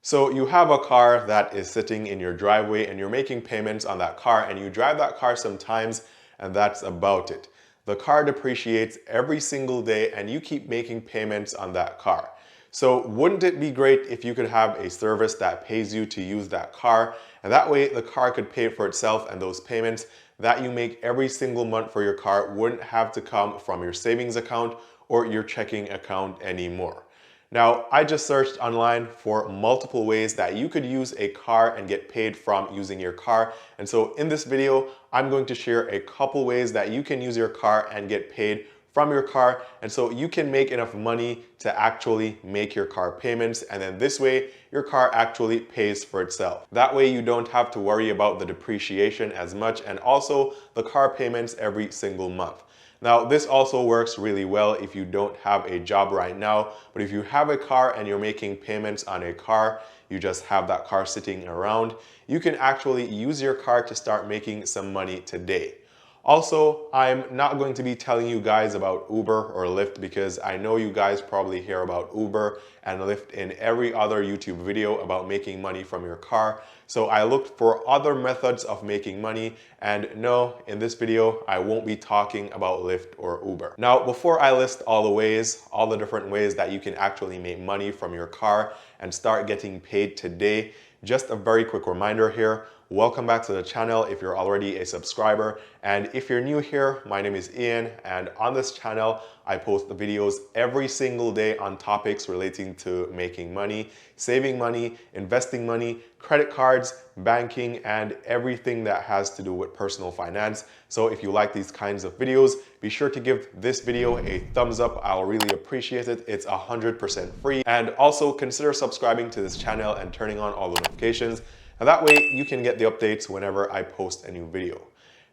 So you have a car that is sitting in your driveway and you're making payments on that car, and you drive that car sometimes, and that's about it. The car depreciates every single day and you keep making payments on that car. So wouldn't it be great if you could have a service that pays you to use that car, and that way the car could pay for itself, and those payments that you make every single month for your car wouldn't have to come from your savings account or your checking account anymore. Now, I just searched online for multiple ways that you could use a car and get paid from using your car. And so in this video, I'm going to share a couple ways that you can use your car and get paid from your car. And so you can make enough money to actually make your car payments. And then this way, your car actually pays for itself. That way you don't have to worry about the depreciation as much, and also the car payments every single month. Now, this also works really well if you don't have a job right now, but if you have a car and you're making payments on a car, you just have that car sitting around, you can actually use your car to start making some money today. Also, I'm not going to be telling you guys about Uber or Lyft, because I know you guys probably hear about Uber and Lyft in every other YouTube video about making money from your car. So I looked for other methods of making money, and no, in this video, I won't be talking about Lyft or Uber. Now, before I list all the different ways that you can actually make money from your car and start getting paid today, just a very quick reminder here. Welcome back to the channel if you're already a subscriber, and if you're new here, my name is Ian, and on this channel I post the videos every single day on topics relating to making money, saving money, investing money, credit cards, banking, and everything that has to do with personal finance. So if you like these kinds of videos, be sure to give this video a thumbs up. I'll really appreciate it. It's 100% free, and also consider subscribing to this channel and turning on all the notifications. And that way you can get the updates whenever I post a new video.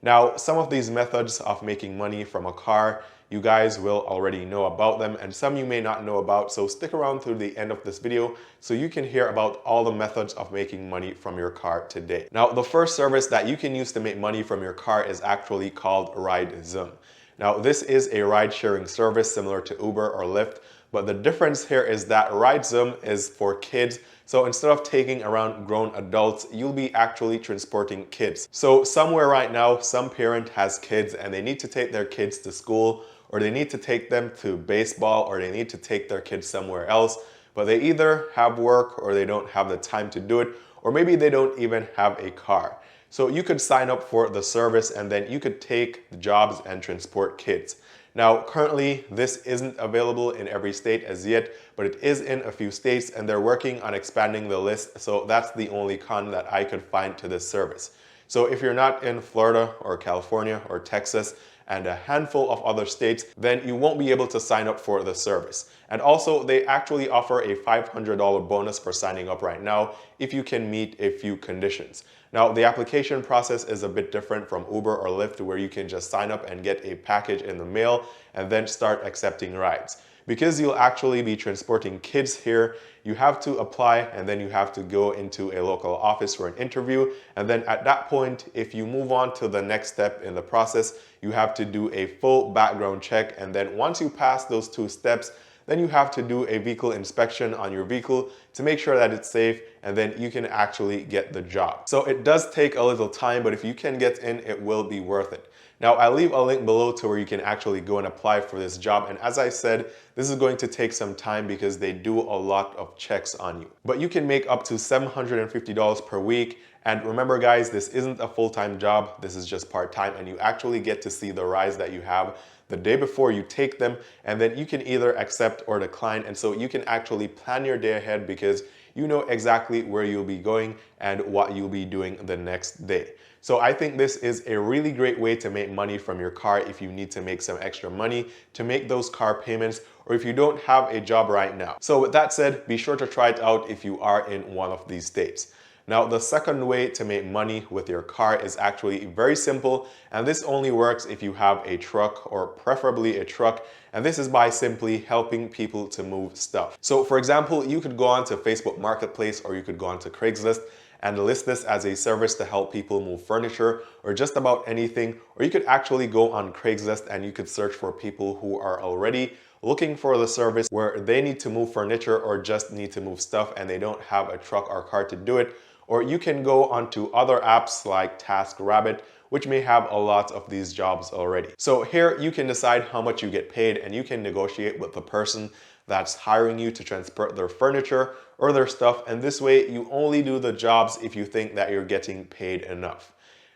Now, some of these methods of making money from a car, you guys will already know about them, and some you may not know about, so stick around through the end of this video so you can hear about all the methods of making money from your car today. Now, the first service that you can use to make money from your car is actually called RideZoom. Now, this is a ride-sharing service similar to Uber or Lyft, but the difference here is that RideZoom is for kids. So instead of taking around grown adults, you'll be actually transporting kids. So somewhere right now, some parent has kids and they need to take their kids to school, or they need to take them to baseball, or they need to take their kids somewhere else, but they either have work or they don't have the time to do it, or maybe they don't even have a car. So you could sign up for the service and then you could take the jobs and transport kids. Now, currently, this isn't available in every state as yet, but it is in a few states, and they're working on expanding the list. So that's the only con that I could find to this service. So if you're not in Florida or California or Texas and a handful of other states, then you won't be able to sign up for the service. And also, they actually offer a $500 bonus for signing up right now if you can meet a few conditions. Now, the application process is a bit different from Uber or Lyft, where you can just sign up and get a package in the mail and then start accepting rides. Because you'll actually be transporting kids here, you have to apply, and then you have to go into a local office for an interview. And then at that point, if you move on to the next step in the process, you have to do a full background check. And then once you pass those 2 steps, then you have to do a vehicle inspection on your vehicle to make sure that it's safe, and then you can actually get the job. So it does take a little time, but if you can get in, it will be worth it. Now, I'll leave a link below to where you can actually go and apply for this job. And as I said, this is going to take some time because they do a lot of checks on you. But you can make up to $750 per week. And remember guys, this isn't a full-time job. This is just part-time, and you actually get to see the rides that you have the day before you take them, and then you can either accept or decline. And so you can actually plan your day ahead because you know exactly where you'll be going and what you'll be doing the next day. So I think this is a really great way to make money from your car if you need to make some extra money to make those car payments, or if you don't have a job right now. So with that said, be sure to try it out if you are in one of these states. Now, the second way to make money with your car is actually very simple, and this only works if you have a truck, or preferably a truck, and this is by simply helping people to move stuff. So for example, you could go onto Facebook Marketplace, or you could go onto Craigslist, and list this as a service to help people move furniture or just about anything. Or you could actually go on Craigslist and you could search for people who are already looking for the service where they need to move furniture or just need to move stuff and they don't have a truck or car to do it. Or you can go onto other apps like TaskRabbit, which may have a lot of these jobs already. So here you can decide how much you get paid and you can negotiate with the person that's hiring you to transport their furniture or their stuff. And this way you only do the jobs if you think that you're getting paid enough.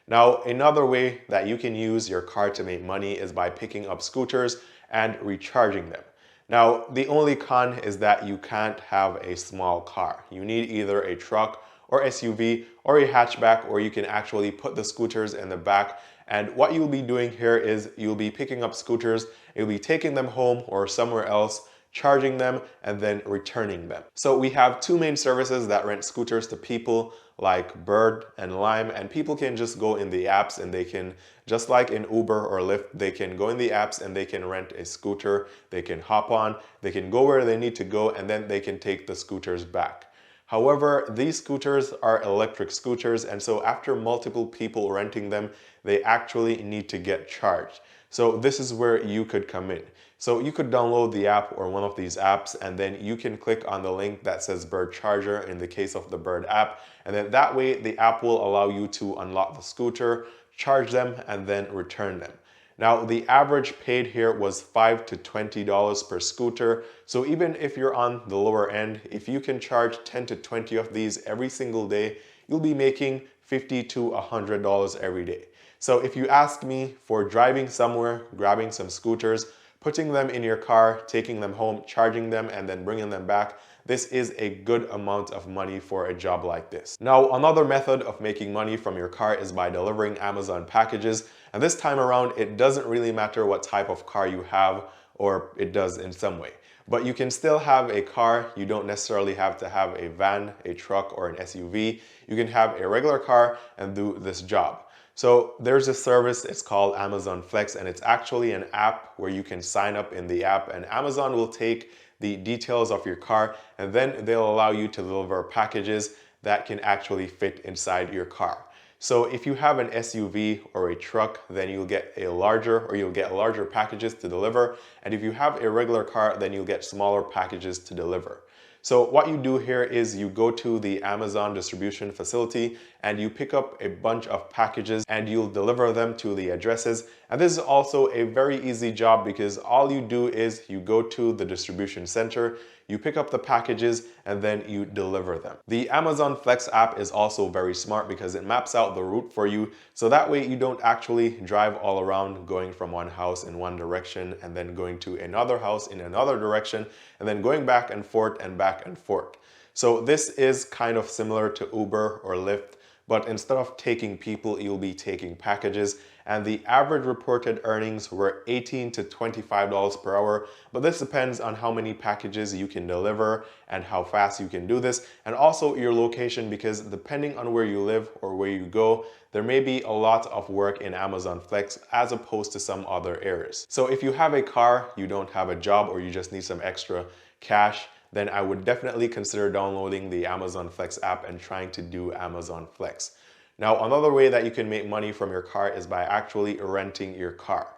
Now, another way that you can use your car to make money is by picking up scooters and recharging them. Now, the only con is that you can't have a small car. You need either a truck or SUV or a hatchback, or you can actually put the scooters in the back. And what you'll be doing here is you'll be picking up scooters, you'll be taking them home or somewhere else, charging them, and then returning them. So we have two main services that rent scooters to people, like Bird and Lime, and people can just go in the apps and they can, just like in Uber or Lyft, they can go in the apps and they can rent a scooter, they can hop on, they can go where they need to go, and then they can take the scooters back. However, these scooters are electric scooters, and so after multiple people renting them, they actually need to get charged. So this is where you could come in. So you could download the app or one of these apps, and then you can click on the link that says Bird Charger in the case of the Bird app. And then that way the app will allow you to unlock the scooter, charge them, and then return them. Now, the average paid here was $5 to $20 per scooter. So even if you're on the lower end, if you can charge 10 to 20 of these every single day, you'll be making $50 to $100 every day. So if you ask me, for driving somewhere, grabbing some scooters, putting them in your car, taking them home, charging them, and then bringing them back, this is a good amount of money for a job like this. Now, another method of making money from your car is by delivering Amazon packages. And this time around, it doesn't really matter what type of car you have, or it does in some way. But you can still have a car. You don't necessarily have to have a van, a truck, or an SUV. You can have a regular car and do this job. So there's a service, it's called Amazon Flex, and it's actually an app where you can sign up in the app, and Amazon will take the details of your car and then they'll allow you to deliver packages that can actually fit inside your car. So if you have an SUV or a truck, then you'll get larger packages to deliver. And if you have a regular car, then you'll get smaller packages to deliver. So what you do here is you go to the Amazon distribution facility and you pick up a bunch of packages and you'll deliver them to the addresses. And this is also a very easy job because all you do is you go to the distribution center, you pick up the packages, and then you deliver them. The Amazon Flex app is also very smart because it maps out the route for you. So that way you don't actually drive all around going from one house in one direction and then going to another house in another direction and then going back and forth and back and forth. So this is kind of similar to Uber or Lyft, but instead of taking people, you'll be taking packages. And the average reported earnings were $18 to $25 per hour. But this depends on how many packages you can deliver and how fast you can do this. And also your location, because depending on where you live or where you go, there may be a lot of work in Amazon Flex as opposed to some other areas. So if you have a car, you don't have a job, or you just need some extra cash, then I would definitely consider downloading the Amazon Flex app and trying to do Amazon Flex. Now, another way that you can make money from your car is by actually renting your car.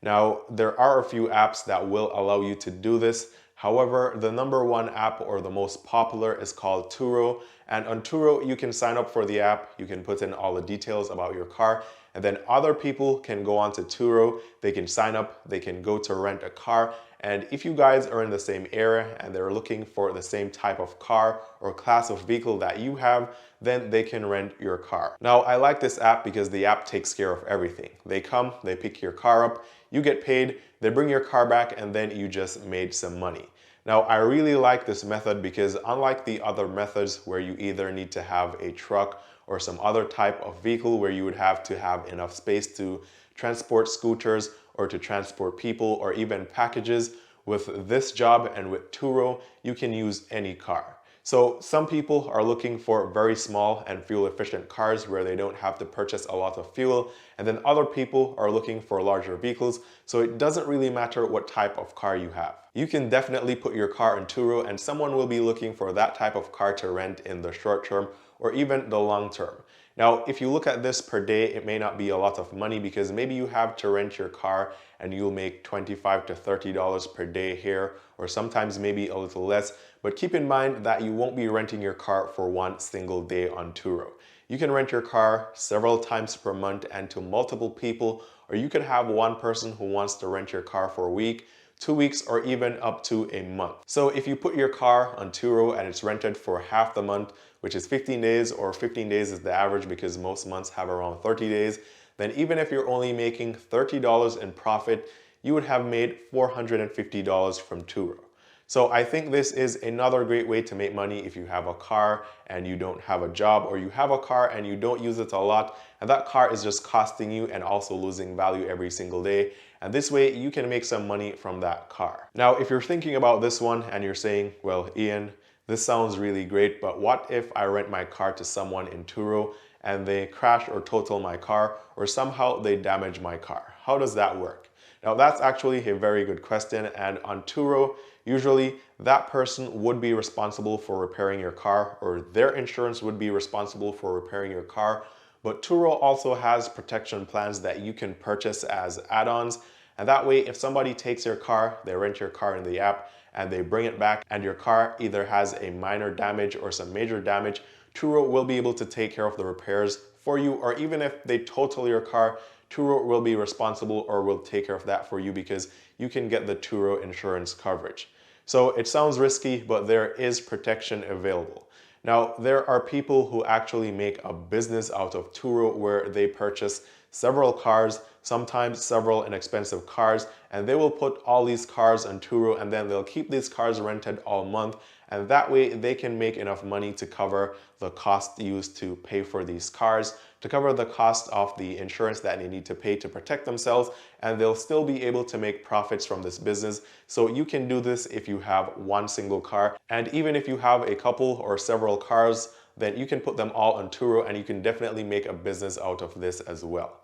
Now, there are a few apps that will allow you to do this. However, the #1 app or the most popular is called Turo. And on Turo, you can sign up for the app, you can put in all the details about your car, and then other people can go onto Turo, they can sign up, they can go to rent a car. And if you guys are in the same area and they're looking for the same type of car or class of vehicle that you have, then they can rent your car. Now, I like this app because the app takes care of everything. They come, they pick your car up, you get paid, they bring your car back, and then you just made some money. Now, I really like this method because unlike the other methods where you either need to have a truck or some other type of vehicle where you would have to have enough space to transport scooters or to transport people or even packages, with this job and with Turo, you can use any car. So some people are looking for very small and fuel efficient cars where they don't have to purchase a lot of fuel, and then other people are looking for larger vehicles, so it doesn't really matter what type of car you have. you can definitely put your car on Turo and someone will be looking for that type of car to rent in the short term or even the long term. Now, if you look at this per day, it may not be a lot of money because maybe you have to rent your car and you'll make $25 to $30 per day here, or sometimes maybe a little less. But keep in mind that you won't be renting your car for one single day on Turo. You can rent your car several times per month and to multiple people, or you could have one person who wants to rent your car for a week, 2 weeks, or even up to a month. So if you put your car on Turo and it's rented for half the month, which is 15 days, or 15 days is the average because most months have around 30 days, then even if you're only making $30 in profit, you would have made $450 from Turo. So I think this is another great way to make money if you have a car and you don't have a job, or you have a car and you don't use it a lot, and that car is just costing you and also losing value every single day. And this way you can make some money from that car. Now, if you're thinking about this one and you're saying, well, Eann, this sounds really great, but what if I rent my car to someone in Turo and they crash or total my car, or somehow they damage my car? How does that work? Now, that's actually a very good question, and on Turo, usually that person would be responsible for repairing your car, or their insurance would be responsible for repairing your car. But Turo also has protection plans that you can purchase as add-ons, and that way if somebody takes your car, they rent your car in the app, and they bring it back and your car either has a minor damage or some major damage, Turo will be able to take care of the repairs for you, or even if they total your car, Turo will be responsible or will take care of that for you because you can get the Turo insurance coverage. So it sounds risky, but there is protection available. Now, there are people who actually make a business out of Turo where they purchase several cars, sometimes several inexpensive cars, and they will put all these cars on Turo and then they'll keep these cars rented all month, and that way they can make enough money to cover the cost used to pay for these cars, to cover the cost of the insurance that they need to pay to protect themselves, and they'll still be able to make profits from this business. So you can do this if you have one single car, and even if you have a couple or several cars, then you can put them all on Turo and you can definitely make a business out of this as well.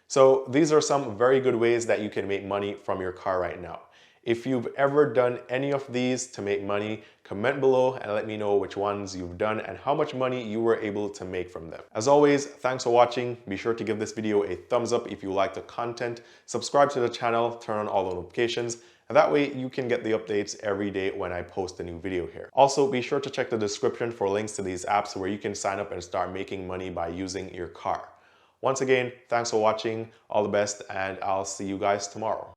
So these are some very good ways that you can make money from your car right now. If you've ever done any of these to make money, comment below and let me know which ones you've done and how much money you were able to make from them. As always, thanks for watching. Be sure to give this video a thumbs up if you like the content, subscribe to the channel, turn on all the notifications, and that way you can get the updates every day when I post a new video here. Also, be sure to check the description for links to these apps where you can sign up and start making money by using your car. Once again, thanks for watching, all the best, and I'll see you guys tomorrow.